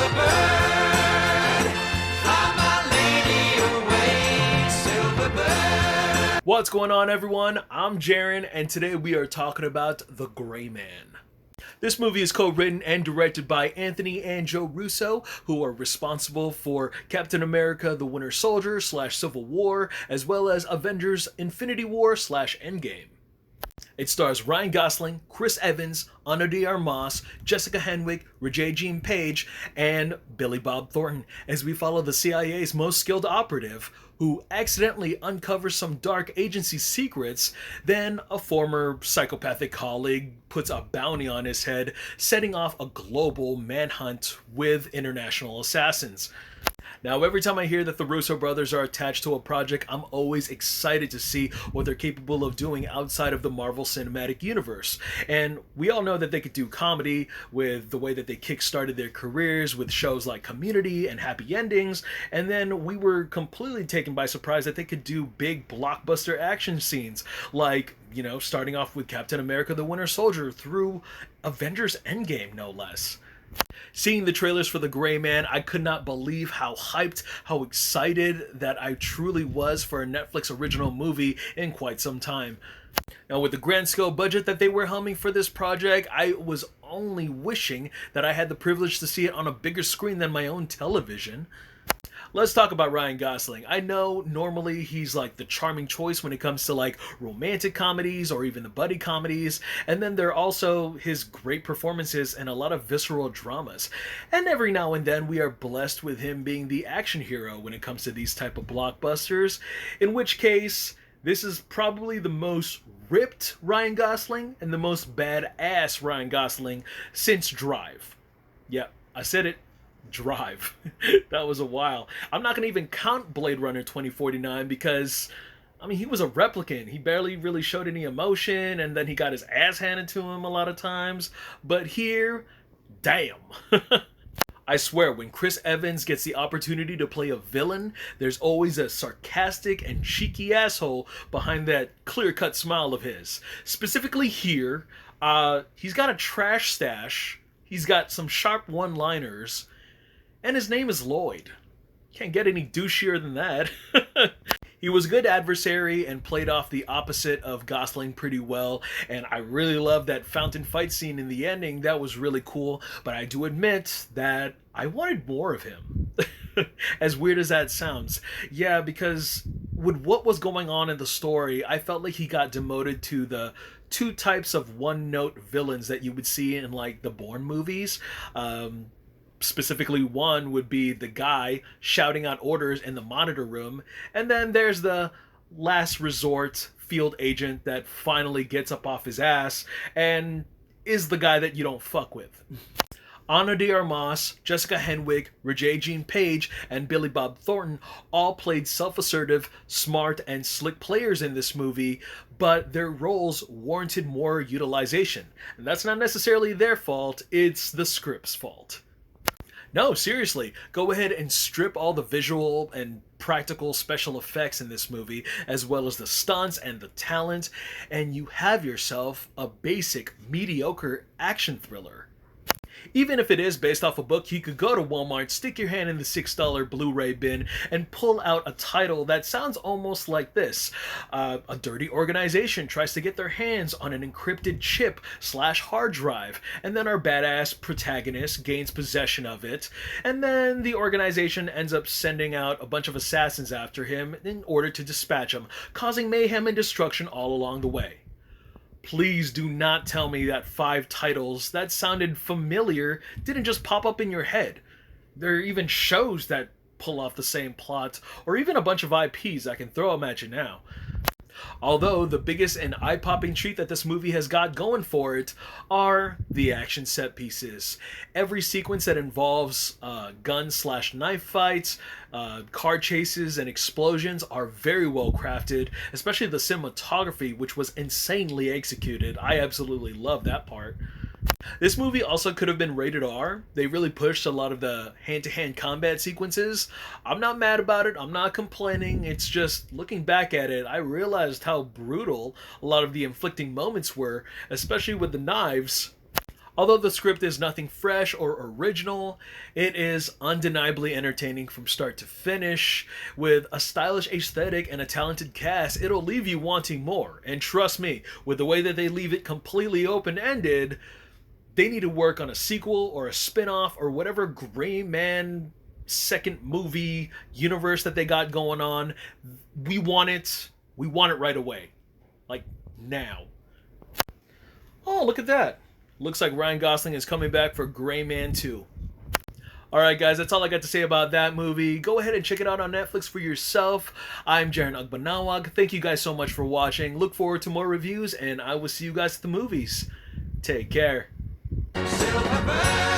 silver bird, fly my lady away, silver bird. What's going on, everyone? I'm Jaren, and today we are talking about The Gray Man. This movie is co-written and directed by Anthony and Joe Russo, who are responsible for Captain America the Winter Soldier / Civil War, as well as Avengers Infinity War / Endgame. It stars Ryan Gosling, Chris Evans, Ana de Armas, Jessica Henwick, Regé-Jean Page, and Billy Bob Thornton as we follow the CIA's most skilled operative who accidentally uncovers some dark agency secrets, then a former psychopathic colleague puts a bounty on his head, setting off a global manhunt with international assassins. Now, every time I hear that the Russo brothers are attached to a project, I'm always excited to see what they're capable of doing outside of the Marvel Cinematic Universe. And we all know that they could do comedy with the way that they kickstarted their careers with shows like Community and Happy Endings, and then we were completely taken by surprise that they could do big blockbuster action scenes, like, starting off with Captain America the Winter Soldier through Avengers Endgame, no less. Seeing the trailers for The Gray Man, I could not believe how hyped, how excited that I truly was for a Netflix original movie in quite some time. Now, with the grand scale budget that they were helming for this project, I was only wishing that I had the privilege to see it on a bigger screen than my own television. Let's talk about Ryan Gosling. I know normally he's like the charming choice when it comes to like romantic comedies or even the buddy comedies, and then there are also his great performances in a lot of visceral dramas. And every now and then we are blessed with him being the action hero when it comes to these type of blockbusters, in which case this is probably the most ripped Ryan Gosling and the most badass Ryan Gosling since Drive. Yep, I said it. Drive. That was a while. I'm not going to even count Blade Runner 2049 because, he was a replicant. He barely really showed any emotion, and then he got his ass handed to him a lot of times. But here, damn. I swear, when Chris Evans gets the opportunity to play a villain, there's always a sarcastic and cheeky asshole behind that clear-cut smile of his. Specifically here, he's got a trash stash, he's got some sharp one-liners, and his name is Lloyd. Can't get any douchier than that. He was a good adversary and played off the opposite of Gosling pretty well, and I really love that fountain fight scene in the ending. That was really cool, but I do admit that I wanted more of him. As weird as that sounds. Yeah, because with what was going on in the story, I felt like he got demoted to the two types of one-note villains that you would see in like the Bourne movies. Specifically, one would be the guy shouting out orders in the monitor room, and then there's the last resort field agent that finally gets up off his ass and is the guy that you don't fuck with. Ana de Armas, Jessica Henwick, Regé-Jean Page, and Billy Bob Thornton all played self-assertive, smart, and slick players in this movie, but their roles warranted more utilization. And that's not necessarily their fault, it's the script's fault. No, seriously, go ahead and strip all the visual and practical special effects in this movie, as well as the stunts and the talent, and you have yourself a basic, mediocre action thriller. Even if it is based off a book, you could go to Walmart, stick your hand in the $6 Blu-ray bin, and pull out a title that sounds almost like this. A dirty organization tries to get their hands on an encrypted chip / hard drive, and then our badass protagonist gains possession of it, and then the organization ends up sending out a bunch of assassins after him in order to dispatch him, causing mayhem and destruction all along the way. Please do not tell me that 5 titles that sounded familiar didn't just pop up in your head. There are even shows that pull off the same plot, or even a bunch of IPs I can throw them at you now. Although the biggest and eye-popping treat that this movie has got going for it are the action set pieces. Every sequence that involves gun / knife fights, car chases, and explosions are very well crafted, especially the cinematography, which was insanely executed. I absolutely love that part. This movie also could have been rated R. They really pushed a lot of the hand-to-hand combat sequences. I'm not mad about it. I'm not complaining. It's just, looking back at it, I realized how brutal a lot of the inflicting moments were, especially with the knives. Although the script is nothing fresh or original, it is undeniably entertaining from start to finish. With a stylish aesthetic and a talented cast, it'll leave you wanting more. And trust me, with the way that they leave it completely open-ended, they need to work on a sequel or a spin-off or whatever Gray Man second movie universe that they got going on. We want it. We want it right away. Like, now. Oh, look at that. Looks like Ryan Gosling is coming back for Gray Man 2. Alright guys, that's all I got to say about that movie. Go ahead and check it out on Netflix for yourself. I'm Jaren Agbanawag. Thank you guys so much for watching. Look forward to more reviews, and I will see you guys at the movies. Take care. Silver bird.